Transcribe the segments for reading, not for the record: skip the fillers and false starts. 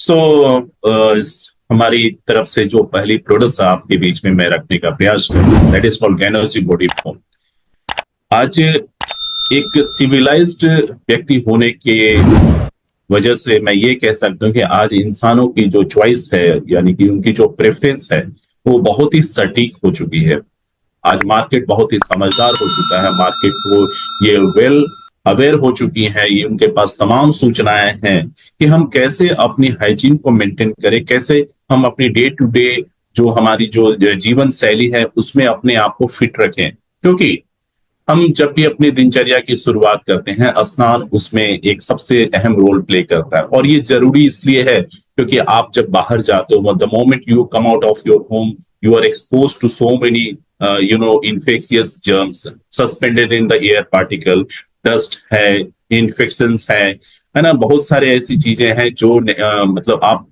सो हमारी तरफ से जो पहली प्रोडक्ट आपके बीच में मैं रखने का प्रयास करूँ, that is called ganergy body foam. आज एक सिविलाइज्ड व्यक्ति होने के वजह से मैं ये कह सकता हूँ कि आज इंसानों की जो चॉइस है, यानी कि उनकी जो प्रेफरेंस है, वो बहुत ही सटीक हो चुकी है। आज मार्केट बहुत ही समझदार हो चुका है। मार्केट को ये वेल अवेयर हो चुकी है। ये उनके पास तमाम सूचनाएं हैं कि हम कैसे अपनी हाइजीन को मेंटेन करें, कैसे हम अपनी डे टू डे जो हमारी जो जीवन शैली है उसमें अपने आप को फिट रखें। क्योंकि हम जब भी अपनी दिनचर्या की शुरुआत करते हैं, स्नान उसमें एक सबसे अहम रोल प्ले करता है। और ये जरूरी इसलिए है क्योंकि आप जब बाहर जाते हो, the moment you come out of your home, you are expose to so many infectious germs suspended in the air particle, dust है, इन्फेक्शंस है ना। बहुत सारे ऐसी चीजें हैं जो मतलब आप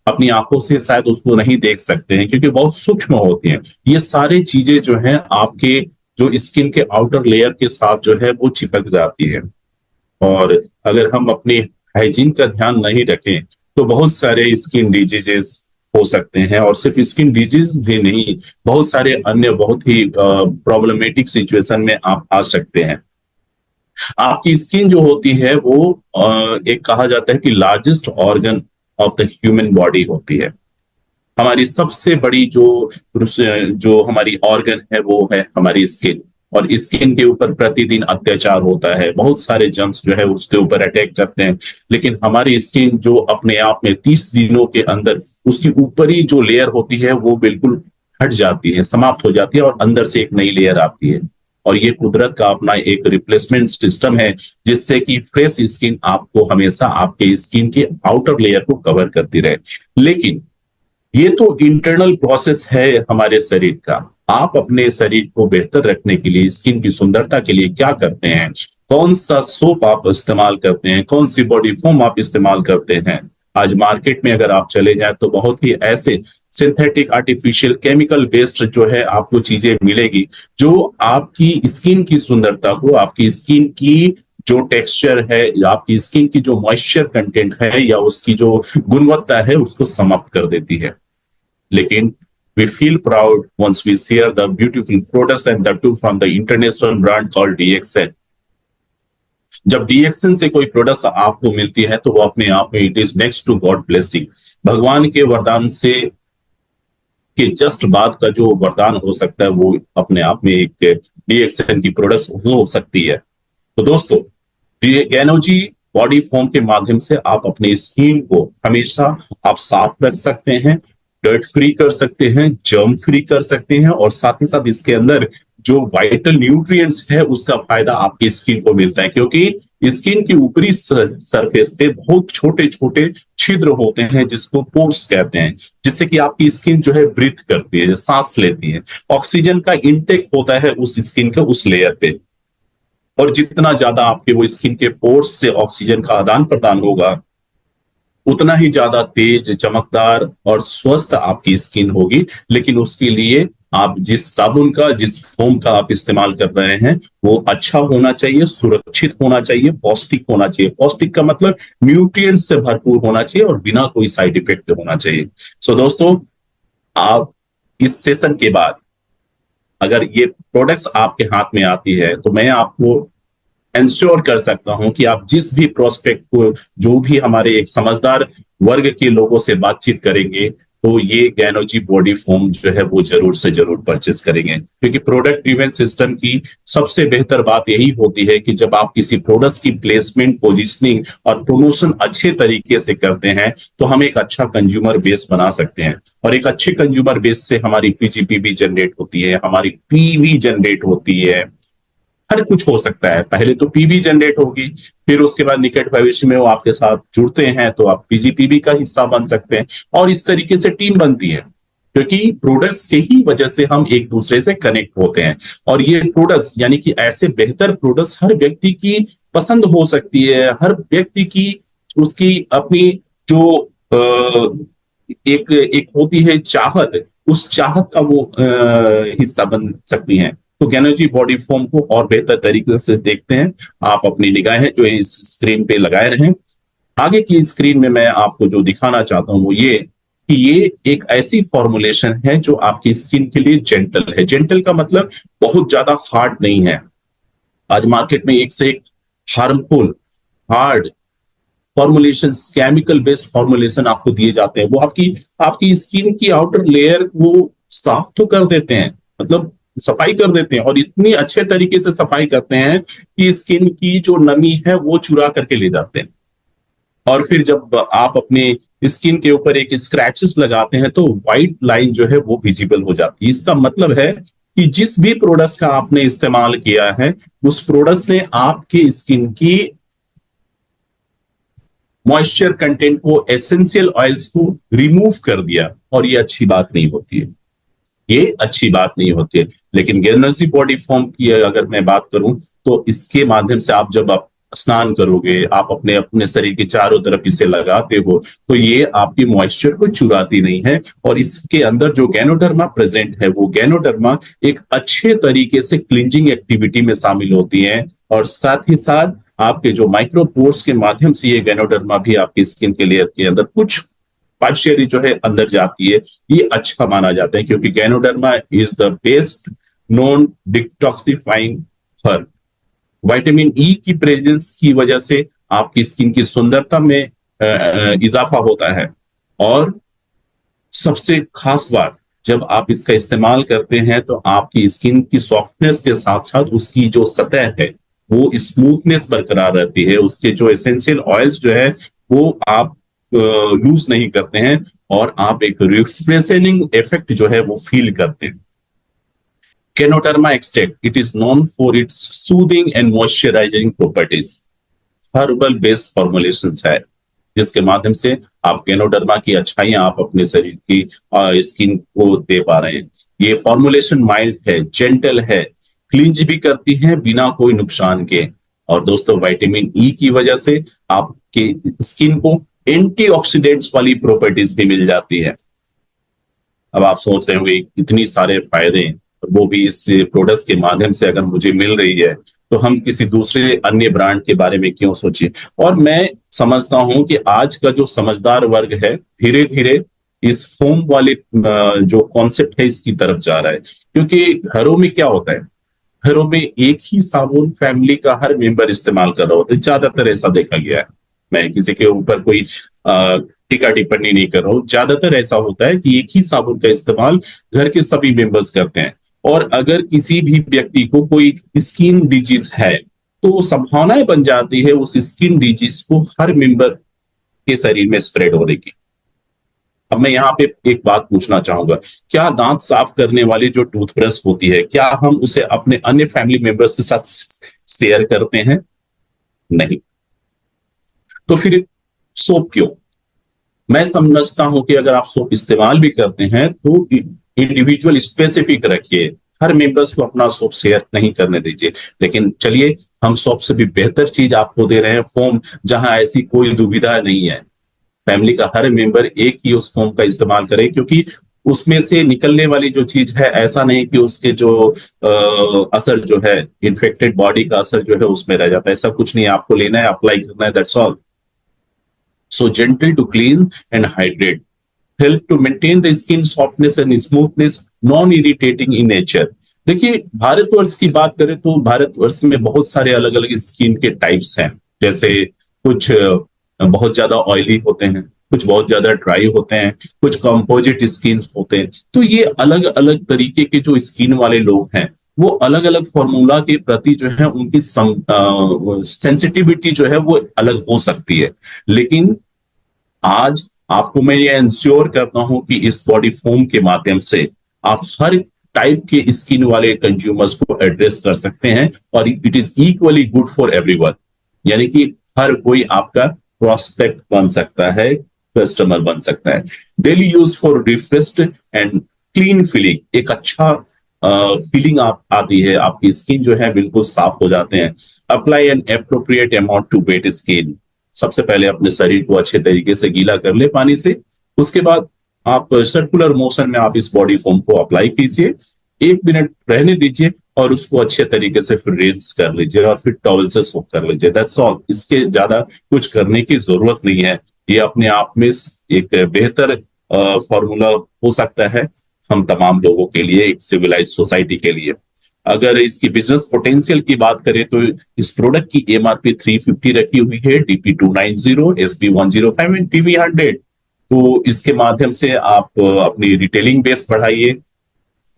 अपनी आंखों से शायद उसको नहीं देख सकते हैं क्योंकि बहुत सूक्ष्म होती हैं। ये सारी चीजें जो हैं आपके जो स्किन के आउटर लेयर के साथ जो है वो चिपक जाती है। और अगर हम अपनी हाइजीन का ध्यान नहीं रखें तो बहुत सारे स्किन डिजीजेस हो सकते हैं। और सिर्फ स्किन डिजीज ही नहीं, बहुत सारे अन्य बहुत ही प्रॉब्लमेटिक सिचुएशन में आप आ सकते हैं। आपकी स्किन जो होती है वो एक कहा जाता है कि largest organ of the human body होती है। हमारी सबसे बड़ी जो हमारी ऑर्गन है वो है हमारी स्किन। और स्किन के ऊपर प्रतिदिन अत्याचार होता है, बहुत सारे जर्म्स जो है उसके ऊपर अटैक करते हैं। लेकिन हमारी स्किन जो अपने आप में 30 दिनों के अंदर उसकी ऊपरी जो लेयर होती है वो बिल्कुल हट जाती है, समाप्त हो जाती है और अंदर से एक नई लेयर आती है। और ये कुदरत का अपना एक रिप्लेसमेंट सिस्टम है जिससे कि फ्रेश स्किन आपको हमेशा आपके स्किन के आउटर लेयर को कवर करती रहे। लेकिन ये तो इंटरनल प्रोसेस है हमारे शरीर का। आप अपने शरीर को बेहतर रखने के लिए, स्किन की सुंदरता के लिए क्या करते हैं? कौन सा सोप आप इस्तेमाल करते हैं? कौन सी बॉडी फोम आप इस्तेमाल करते हैं? आज मार्केट में अगर आप चले जाएं तो बहुत ही ऐसे सिंथेटिक आर्टिफिशियल केमिकल बेस्ड जो है आपको चीजें मिलेगी जो आपकी स्किन की सुंदरता को, आपकी स्किन की जो टेक्सचर है या आपकी स्किन की जो मॉइस्चर कंटेंट है या उसकी जो गुणवत्ता है उसको समाप्त कर देती है। लेकिन we feel proud once we share the beautiful products and that too from the international brand called DXN। जब DXN से कोई प्रोडक्ट आपको मिलती है तो वो अपने आप में it is next to God blessing. भगवान के वरदान से के जस्ट बाद का जो वरदान हो सकता है वो अपने आप में एक DXN की प्रोडक्ट हो सकती है। तो दोस्तों, गैनोजी बॉडी फोम के माध्यम से आप अपनी स्किन को हमेशा आप साफ रख सकते हैं, डर्ट फ्री कर सकते हैं, जर्म फ्री कर सकते हैं और साथ ही साथ इसके अंदर जो वाइटल न्यूट्रिएंट्स है उसका फायदा आपकी स्किन को मिलता है। क्योंकि स्किन की ऊपरी सरफेस पे बहुत छोटे छोटे छिद्र होते हैं जिसको पोर्स कहते हैं, जिससे कि आपकी स्किन जो है ब्रीथ करती है, सांस लेती है। ऑक्सीजन का इंटेक होता है उस स्किन के उस लेयर पे। और जितना ज्यादा आपके वो स्किन के पोर्स से ऑक्सीजन का आदान प्रदान होगा उतना ही ज्यादा तेज, चमकदार और स्वस्थ आपकी स्किन होगी। लेकिन उसके लिए आप जिस साबुन का, जिस फोम का आप इस्तेमाल कर रहे हैं वो अच्छा होना चाहिए, सुरक्षित होना चाहिए, पौष्टिक होना चाहिए। पौष्टिक का मतलब न्यूट्रिएंट्स से भरपूर होना चाहिए और बिना कोई साइड इफेक्ट होना चाहिए। सो दोस्तों, आप इस सेशन के बाद अगर ये प्रोडक्ट्स आपके हाथ में आती है तो मैं आपको इंश्योर कर सकता हूं कि आप जिस भी प्रोस्पेक्ट को, जो भी हमारे एक समझदार वर्ग के लोगों से बातचीत करेंगे तो ये गैनोजी बॉडी फोम जो है वो जरूर से जरूर परचेस करेंगे। क्योंकि प्रोडक्ट ड्रिवन सिस्टम की सबसे बेहतर बात यही होती है कि जब आप किसी प्रोडक्ट की प्लेसमेंट, पोजिशनिंग और प्रमोशन अच्छे तरीके से करते हैं तो हम एक अच्छा कंज्यूमर बेस बना सकते हैं। और एक अच्छे कंज्यूमर बेस से हमारी पीजीपीबी जनरेट होती है, हमारी पीवी जनरेट होती है, हर कुछ हो सकता है। पहले तो पीबी जनरेट होगी, फिर उसके बाद निकट भविष्य में वो आपके साथ जुड़ते हैं तो आप पीजीपीबी का हिस्सा बन सकते हैं। और इस तरीके से टीम बनती है क्योंकि प्रोडक्ट्स के ही वजह से हम एक दूसरे से कनेक्ट होते हैं। और ये प्रोडक्ट्स यानी कि ऐसे बेहतर प्रोडक्ट्स हर व्यक्ति की पसंद हो सकती है। हर व्यक्ति की उसकी अपनी जो एक एक होती है चाहत, उस चाहत का वो हिस्सा बन सकती हैं। तो गैनोजी बॉडी फोम को और बेहतर तरीके से देखते हैं। आप अपनी निगाहें जो इस स्क्रीन पे लगाए रहें। आगे की स्क्रीन में मैं आपको जो दिखाना चाहता हूं वो ये कि ये एक ऐसी फॉर्मुलेशन है जो आपकी स्किन के लिए जेंटल है। जेंटल का मतलब बहुत ज्यादा हार्ड नहीं है। आज मार्केट में एक से एक harmful, hard formulation, chemical based formulation आपको दिए जाते हैं। वो आपकी आपकी स्किन की आउटर लेयर वो साफ तो कर देते हैं, मतलब सफाई कर देते हैं, और इतनी अच्छे तरीके से सफाई करते हैं कि स्किन की जो नमी है वो चुरा करके ले जाते हैं। और फिर जब आप अपने स्किन के ऊपर एक स्क्रैचेस लगाते हैं तो व्हाइट लाइन जो है वो विजिबल हो जाती है। इसका मतलब है कि जिस भी प्रोडक्ट का आपने इस्तेमाल किया है उस प्रोडक्ट ने आपके स्किन की मॉइस्चर कंटेंट को, एसेंशियल ऑयल्स को रिमूव कर दिया, और ये अच्छी बात नहीं होती है। ये अच्छी बात नहीं होती है। लेकिन गेनर्जी बॉडी फॉर्म की अगर मैं बात करूं तो इसके माध्यम से आप जब आप स्नान करोगे, आप अपने अपने शरीर के चारों तरफ इसे लगाते हो तो ये आपकी मॉइस्चर को चुराती नहीं है। और इसके अंदर जो गैनोडर्मा प्रेजेंट है वो गैनोडर्मा एक अच्छे तरीके से क्लिंजिंग एक्टिविटी में शामिल होती है, और साथ ही साथ आपके जो माइक्रोपोर्स के माध्यम से ये गैनोडर्मा भी आपकी स्किन के लेयर के अंदर कुछ पार्शियली जो है अंदर जाती है। ये अच्छा माना जाता है क्योंकि ganoderma is the best non detoxifying herb. Vitamin E की प्रेजेंस की वजह से आपकी स्किन की सुंदरता में इजाफा होता है। और सबसे खास बात, जब आप इसका इस्तेमाल करते हैं तो आपकी स्किन की सॉफ्टनेस के साथ साथ उसकी जो सतह है वो स्मूथनेस बरकरार रहती है। उसके जो एसेंशियल ऑयल्स जो है वो आप लूज नहीं करते हैं, और आप एक रिफ्रेशनिंग इफेक्ट जो है वो फील करते हैं। Ganoderma extract, it is known for its soothing and moisturising properties. Herbal based formulations है जिसके माध्यम से आप केनोडर्मा की अच्छाइयां आप अपने शरीर की स्किन को दे पा रहे हैं। ये फॉर्मुलेशन माइल्ड है, जेंटल है, क्लींज भी करती है बिना कोई नुकसान के। और दोस्तों विटामिन ई की वजह से आपके स्किन को एंटीऑक्सीडेंट्स वाली प्रॉपर्टीज भी मिल जाती है। अब आप सोच रहे होंगे इतनी सारे फायदे, वो भी इस प्रोडक्ट के माध्यम से अगर मुझे मिल रही है तो हम किसी दूसरे अन्य ब्रांड के बारे में क्यों सोचें। और मैं समझता हूं कि आज का जो समझदार वर्ग है धीरे धीरे इस फोम वाले जो कॉन्सेप्ट है इसकी तरफ जा रहा है। क्योंकि घरों में क्या होता है, घरों में एक ही साबुन फैमिली का हर मेंबर इस्तेमाल कर रहा होता है, ज्यादातर ऐसा देखा गया है। मैं किसी के ऊपर कोई टीका टिप्पणी नहीं कर रहा हूं, ज्यादातर ऐसा होता है कि एक ही साबुन का इस्तेमाल घर के सभी मेंबर्स करते हैं। और अगर किसी भी व्यक्ति को कोई स्किन डिजीज है तो संभावनाएं बन जाती है उस स्किन डिजीज को हर मेंबर के शरीर में स्प्रेड होने की। अब मैं यहाँ पे एक बात पूछना चाहूंगा, क्या दांत साफ करने वाली जो टूथब्रश होती है क्या हम उसे अपने अन्य फैमिली मेंबर्स के साथ शेयर करते हैं? नहीं। तो फिर सोप क्यों? मैं समझता हूं कि अगर आप सोप इस्तेमाल भी करते हैं तो इंडिविजुअल स्पेसिफिक रखिए, हर मेंबर्स को अपना सोप शेयर नहीं करने दीजिए। लेकिन चलिए हम सोप से भी बेहतर चीज आपको दे रहे हैं, फोम, जहां ऐसी कोई दुविधा नहीं है। फैमिली का हर मेंबर एक ही उस फोम का इस्तेमाल करे, क्योंकि उसमें से निकलने वाली जो चीज है ऐसा नहीं कि उसके जो असर जो है, इन्फेक्टेड बॉडी का असर जो है उसमें रह जाता है। ऐसा कुछ नहीं, आपको लेना है, अप्लाई करना है, that's all. So gentle to clean and hydrate, help to maintain the skin softness and smoothness, non-irritating in nature। देखिए भारतवर्ष की बात करें तो भारतवर्ष में बहुत सारे अलग अलग स्किन के टाइप्स हैं। जैसे कुछ बहुत ज्यादा ऑयली होते हैं, कुछ बहुत ज्यादा ड्राई होते हैं, कुछ कंपोजिट स्किन होते हैं। तो ये अलग अलग तरीके के जो स्किन वाले लोग हैं वो अलग अलग फॉर्मूला के प्रति जो है उनकी सेंसिटिविटी जो है वो अलग हो सकती है। लेकिन आज आपको मैं ये इंश्योर करता हूं कि इस बॉडी फोम के माध्यम से आप हर टाइप के स्किन वाले कंज्यूमर्स को एड्रेस कर सकते हैं, और it is equally good for everyone. यानी कि हर कोई आपका प्रोस्पेक्ट बन सकता है, कस्टमर बन सकता है। Daily use for refreshed and clean feeling, एक अच्छा फीलिंग आप आती है, आपकी स्किन जो है बिल्कुल साफ हो जाते हैं। Apply an appropriate amount to wet skin, सबसे पहले अपने शरीर को अच्छे तरीके से गीला कर ले पानी से, उसके बाद आप सर्कुलर मोशन में आप इस बॉडी फोम को अप्लाई कीजिए, 1 मिनट रहने दीजिए, और उसको अच्छे तरीके से फिर रिंस कर लीजिए और फिर टॉवल से सोक कर लीजिए। That's all. इसके ज्यादा कुछ करने की जरूरत नहीं है। ये अपने आप में एक बेहतर फॉर्मूला हो सकता है हम तमाम लोगों के लिए, एक सिविलाइज सोसाइटी के लिए। अगर इसकी बिजनेस पोटेंशियल की बात करें तो इस प्रोडक्ट की एमआरपी 350 रखी हुई है, डीपी 290, एसपी 105 एंड टीवी 100। तो इसके माध्यम से आप अपनी रिटेलिंग बेस बढ़ाइए।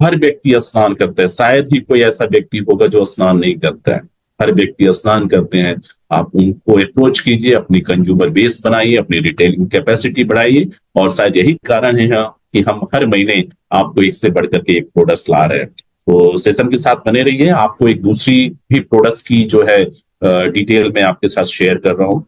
हर व्यक्ति स्नान करता है, शायद ही कोई ऐसा व्यक्ति होगा जो स्नान नहीं करता है। हर व्यक्ति स्नान करते हैं। आप उनको अप्रोच कीजिए, अपनी कंज्यूमर बेस बनाइए, अपनी रिटेलिंग कैपेसिटी बढ़ाइए। और शायद यही कारण है कि हम हर महीने आपको एक से बढ़कर के एक प्रोडक्ट ला रहे हैं। तो सेशन के साथ बने रहिए। आपको एक दूसरी भी प्रोडक्ट की जो है डिटेल में आपके साथ शेयर कर रहा हूँ।